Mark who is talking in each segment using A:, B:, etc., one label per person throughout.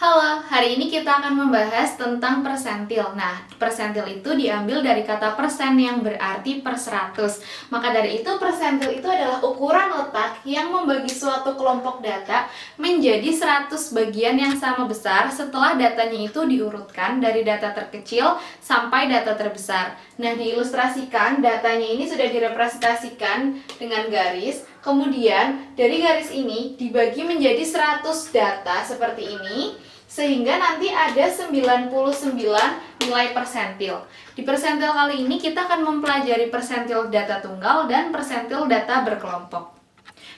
A: Halo, hari ini kita akan membahas tentang persentil. Nah, persentil itu diambil dari kata persen yang berarti per 100. Maka dari itu, persentil itu adalah ukuran letak yang membagi suatu kelompok data menjadi 100 bagian yang sama besar setelah datanya itu diurutkan dari data terkecil sampai data terbesar. Nah, diilustrasikan, datanya ini sudah direpresentasikan dengan garis. Kemudian, dari garis ini dibagi menjadi 100 data seperti ini, sehingga nanti ada 99 nilai persentil. Di persentil kali ini kita akan mempelajari persentil data tunggal dan persentil data berkelompok.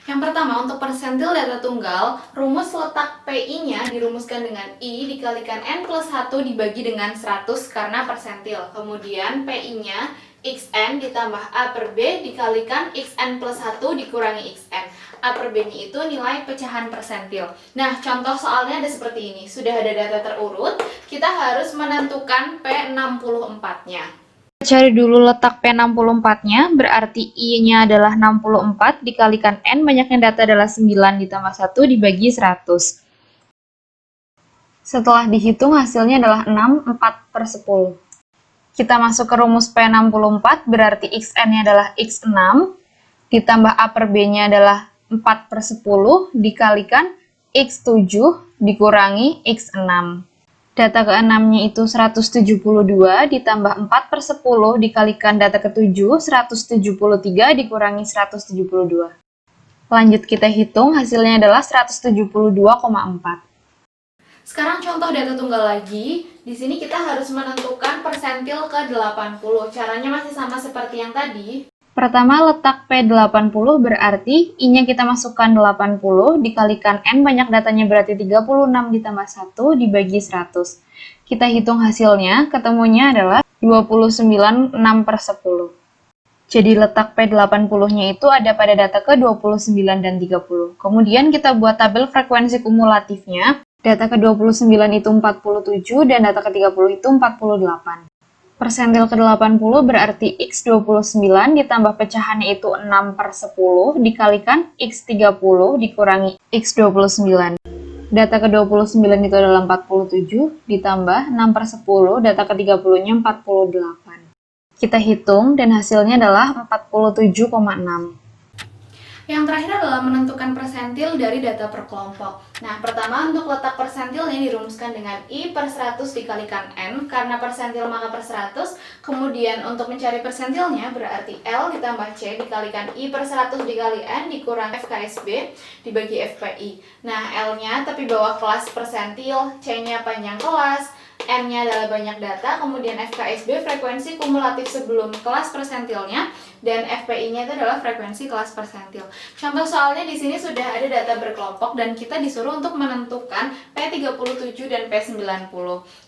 A: Yang pertama, untuk persentil data tunggal, rumus letak PI-nya dirumuskan dengan I dikalikan N plus 1 dibagi dengan 100 karena persentil. Kemudian PI-nya XN ditambah A per B dikalikan XN plus 1 dikurangi XN. A per B-nya itu nilai pecahan persentil. Nah, contoh soalnya ada seperti ini. Sudah ada data terurut, kita harus menentukan P64-nya.
B: Cari dulu letak P64-nya, berarti I-nya adalah 64 dikalikan N, banyaknya data adalah 9 ditambah 1 dibagi 100. Setelah dihitung hasilnya adalah 6, 4 per 10. Kita masuk ke rumus P64, berarti XN-nya adalah X6, ditambah A per B-nya adalah 4 per 10, dikalikan X7 dikurangi X6. Data ke-6-nya itu 172, ditambah 4 per 10, dikalikan data ke-7, 173 dikurangi 172. Lanjut kita hitung, hasilnya adalah 172,4.
A: Sekarang contoh data tunggal lagi. Di sini kita harus menentukan persentil ke-80. Caranya masih sama seperti yang tadi.
B: Pertama, letak P80 berarti I-nya kita masukkan 80, dikalikan N, banyak datanya berarti 36 ditambah 1 dibagi 100. Kita hitung hasilnya, ketemunya adalah 29,6 per 10. Jadi letak P80-nya itu ada pada data ke-29 dan 30. Kemudian kita buat tabel frekuensi kumulatifnya. Data ke-29 itu 47 dan data ke-30 itu 48. Persentil ke-80 berarti X29 ditambah pecahannya itu 6 per 10 dikalikan X30 dikurangi X29. Data ke-29 itu adalah 47 ditambah 6 per 10, data ke-30-nya 48. Kita hitung dan hasilnya adalah 47,6.
A: Yang terakhir adalah menentukan persentil dari data per kelompok. Nah, pertama untuk letak persentilnya dirumuskan dengan I per 100 dikalikan N, karena persentil maka per 100. Kemudian untuk mencari persentilnya berarti L ditambah C dikalikan I per 100 dikali N dikurangi FKSB dibagi FPI. Nah, L-nya tepi bawah kelas persentil, C-nya panjang kelas, N-nya adalah banyak data, kemudian FKSB frekuensi kumulatif sebelum kelas persentilnya, dan FPI-nya itu adalah frekuensi kelas persentil. Contoh soalnya di sini sudah ada data berkelompok dan kita disuruh untuk menentukan P37 dan P90.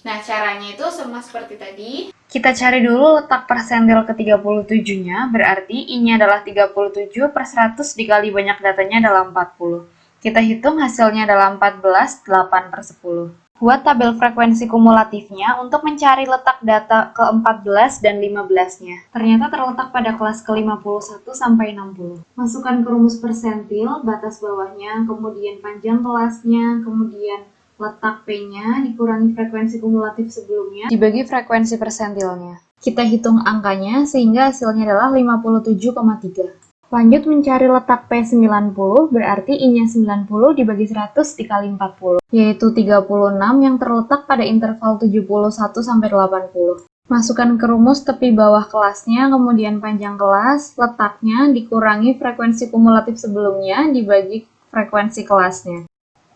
A: Nah, caranya itu sama seperti tadi.
B: Kita cari dulu letak persentil ke-37-nya, berarti I-nya adalah 37 per 100 dikali banyak datanya adalah 40. Kita hitung hasilnya adalah 14, 8 per 10. Buat tabel frekuensi kumulatifnya untuk mencari letak data ke-14 dan 15-nya. Ternyata terletak pada kelas ke-51 sampai 60. Masukkan ke rumus persentil, batas bawahnya, kemudian panjang kelasnya, kemudian letak P-nya dikurangi frekuensi kumulatif sebelumnya, dibagi frekuensi persentilnya. Kita hitung angkanya sehingga hasilnya adalah 57,3. Lanjut mencari letak P90, berarti I-nya 90 dibagi 100 dikali 40, yaitu 36 yang terletak pada interval 71 sampai 80. Masukkan ke rumus tepi bawah kelasnya, kemudian panjang kelas, letaknya dikurangi frekuensi kumulatif sebelumnya dibagi frekuensi kelasnya.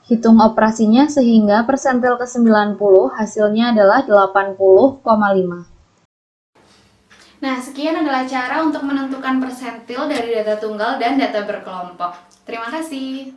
B: Hitung operasinya sehingga persentil ke-90 hasilnya adalah 80,5.
A: Nah, sekian adalah cara untuk menentukan persentil dari data tunggal dan data berkelompok. Terima kasih.